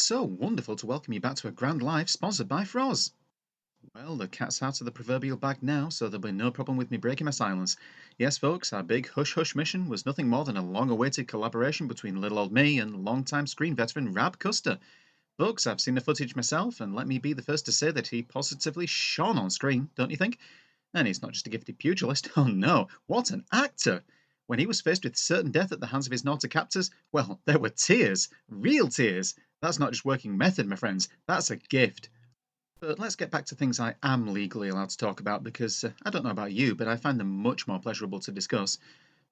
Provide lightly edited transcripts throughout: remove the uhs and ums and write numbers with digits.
so wonderful to welcome you back to a Grand Live sponsored by Froz. Well, the cat's out of the proverbial bag now, so there'll be no problem with me breaking my silence. Yes, folks, our big hush hush mission was nothing more than a long awaited collaboration between little old me and long-time screen veteran Rab Custer. Folks, I've seen the footage myself, and let me be the first to say that he positively shone on screen, don't you think? And he's not just a gifted pugilist, oh no, what an actor! When he was faced with certain death at the hands of his naughty captors, well, there were tears, real tears. That's not just working method, my friends, that's a gift. But let's get back to things I am legally allowed to talk about because I don't know about you, but I find them much more pleasurable to discuss.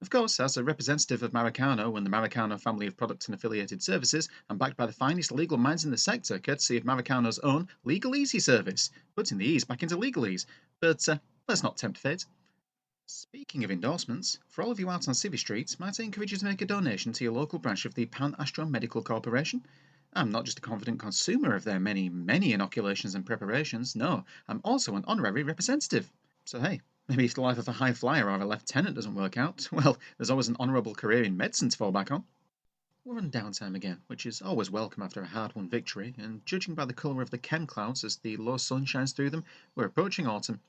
Of course, as a representative of Maracano and the Maracano family of products and affiliated services, I'm backed by the finest legal minds in the sector, courtesy of Maracano's own Legal Easy service, putting the ease back into legalese. But let's not tempt fate. Speaking of endorsements, for all of you out on Civvy Street, might I encourage you to make a donation to your local branch of the Pan Astro Medical Corporation? I'm not just a confident consumer of their many, many inoculations and preparations, no, I'm also an honorary representative. So hey, maybe if the life of a high flyer or a lieutenant doesn't work out, well, there's always an honourable career in medicine to fall back on. We're on downtime again, which is always welcome after a hard-won victory, and judging by the colour of the chem clouds as the low sun shines through them, we're approaching autumn.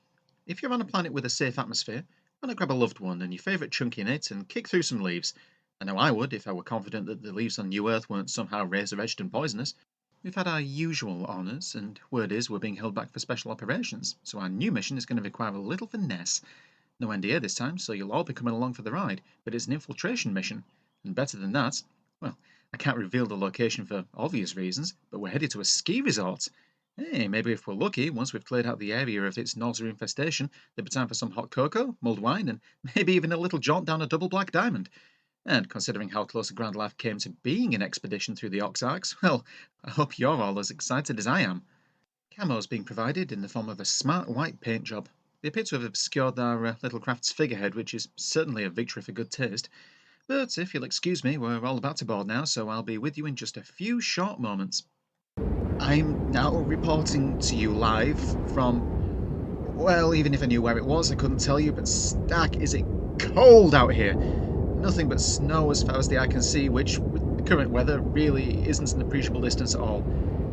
If you're on a planet with a safe atmosphere, why not grab a loved one and your favourite chunk in it and kick through some leaves? I know I would if I were confident that the leaves on New Earth weren't somehow razor-edged and poisonous. We've had our usual honours, and word is we're being held back for special operations, so our new mission is going to require a little finesse. No NDA this time, so you'll all be coming along for the ride, but it's an infiltration mission. And better than that, well, I can't reveal the location for obvious reasons, but we're headed to a ski resort. Hey, maybe if we're lucky, once we've cleared out the area of its nozer infestation, there'll be time for some hot cocoa, mulled wine, and maybe even a little jaunt down a double black diamond. And considering how close a Grand Life came to being an expedition through the Oxarks, well, I hope you're all as excited as I am. Camo's being provided in the form of a smart white paint job. They appear to have obscured our little craft's figurehead, which is certainly a victory for good taste. But if you'll excuse me, we're all about to board now, so I'll be with you in just a few short moments. I'm now reporting to you live from, well, even if I knew where it was, I couldn't tell you, but stack is it cold out here. Nothing but snow as far as the eye can see, which, with the current weather, really isn't an appreciable distance at all.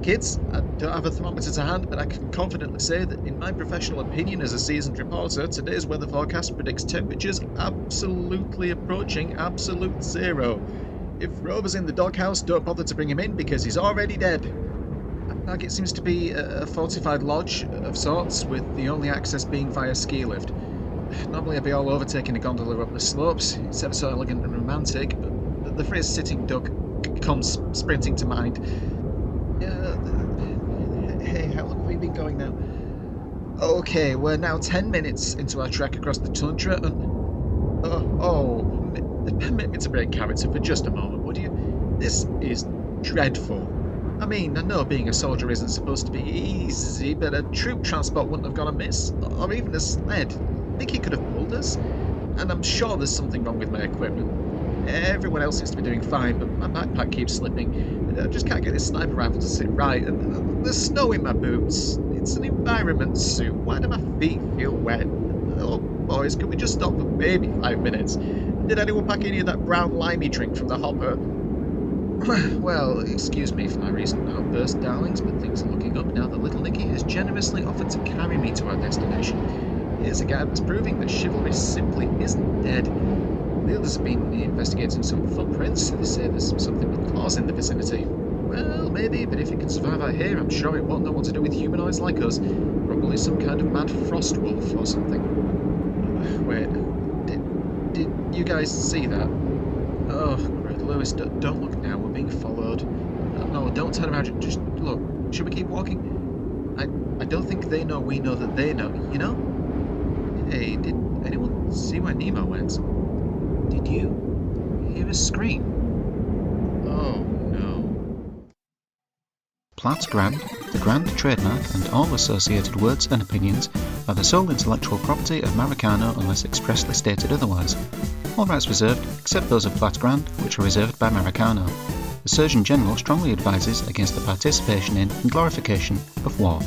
Kids, I don't have a thermometer to hand, but I can confidently say that in my professional opinion as a seasoned reporter, today's weather forecast predicts temperatures absolutely approaching absolute zero. If Rover's in the doghouse, don't bother to bring him in because he's already dead. Our target seems to be a fortified lodge of sorts, with the only access being via ski lift. Normally I'd be all over taking a gondola up the slopes, it's ever so elegant and romantic, but the phrase sitting duck comes sprinting to mind. Hey, how long have we been going now? Okay, we're now 10 minutes into our trek across the tundra and... permit me to break character for just a moment, would you? This is dreadful. I mean, I know being a soldier isn't supposed to be easy, but a troop transport wouldn't have gone amiss, or even a sled. I think he could have pulled us, and I'm sure there's something wrong with my equipment. Everyone else seems to be doing fine, but my backpack keeps slipping. I just can't get this sniper rifle to sit right, and there's snow in my boots. It's an environment suit. Why do my feet feel wet? Oh, boys, can we just stop for maybe 5 minutes? Did anyone pack any of that brown limey drink from the hopper? Well, excuse me for my recent outburst, darlings, but things are looking up now that little Nicky has generously offered to carry me to our destination. Here's a guy that's proving that chivalry simply isn't dead. The others have been investigating some footprints. They say there's something with claws in the vicinity. Well, maybe, but if it can survive out here, I'm sure it won't know what to do with humanoids like us. Probably some kind of mad frost wolf or something. Wait, did you guys see that? Oh, great, Lewis, don't look now, we're being followed. No, don't turn around, just look. Should we keep walking? I don't think they know we know that they know, you know? Hey, did anyone see where Nemo went? Did you hear a scream? Oh, no. Platt Grand, the Grand trademark and all associated words and opinions are the sole intellectual property of Maracano unless expressly stated otherwise. All rights reserved, except those of Platt Grand, which are reserved by Maracano. The Surgeon General strongly advises against the participation in and glorification of war.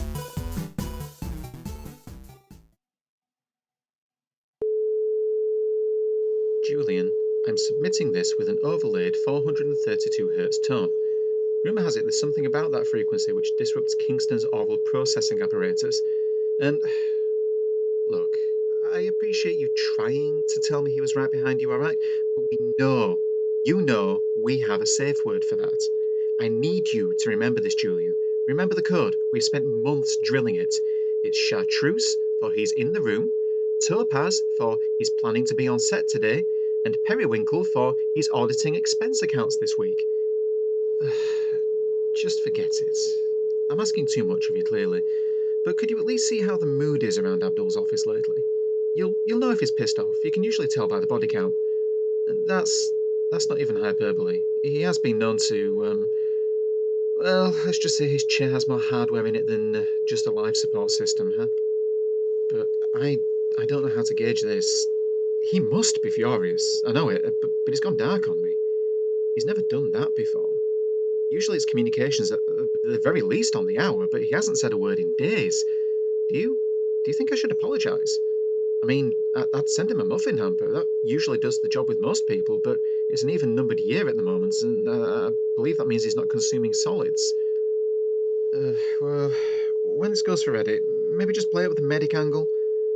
Julian, I'm submitting this with an overlaid 432Hz tone. Rumour has it there's something about that frequency which disrupts Kingston's oral processing apparatus. And look, I appreciate you trying to tell me he was right behind you, alright? But we have a safe word for that. I need you to remember this, Julian. Remember the code. We've spent months drilling it. It's chartreuse for he's in the room, topaz for he's planning to be on set today, and periwinkle for he's auditing expense accounts this week. Just forget it. I'm asking too much of you, clearly. But could you at least see how the mood is around Abdul's office lately? You'll know if he's pissed off. You can usually tell by the body count. And that's not even hyperbole. He has been known to well, let's just say his chair has more hardware in it than just a life support system, huh? But I don't know how to gauge this. He must be furious. I know it, but he's gone dark on me. He's never done that before. Usually it's communications at the very least on the hour, but he hasn't said a word in days. Do you? Do you think I should apologise? I mean, I'd send him a muffin hamper. That usually does the job with most people, but it's an even numbered year at the moment, and I believe that means he's not consuming solids. Well, when this goes for Reddit, maybe just play it with the medic angle.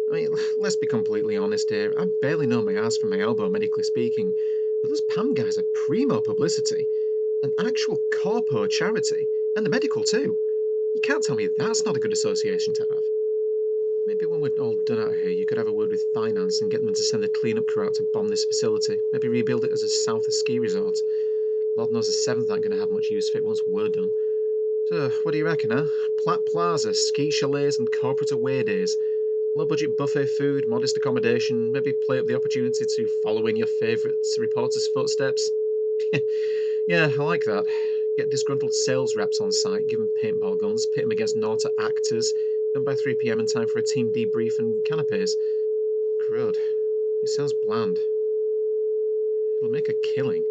I mean, let's be completely honest here. I barely know my ass from my elbow, medically speaking, but those PAM guys are primo publicity. An actual corpo charity, and the medical too. You can't tell me that's not a good association to have. Maybe when we're all done out here, you could have a word with finance and get them to send a cleanup crew out to bomb this facility. Maybe rebuild it as a South ski resort. Lord knows the 7th ain't going to have much use for it once we're done. So, what do you reckon, huh? Platt Plaza, ski chalets, and corporate away days. Low budget buffet food, modest accommodation, maybe play up the opportunity to follow in your favourite reporter's footsteps. Yeah, I like that. Get disgruntled sales reps on site, give them paintball guns, pit them against Nauta actors, done by 3 p.m. in time for a team debrief and canapes. Crud. It sounds bland. It'll make a killing.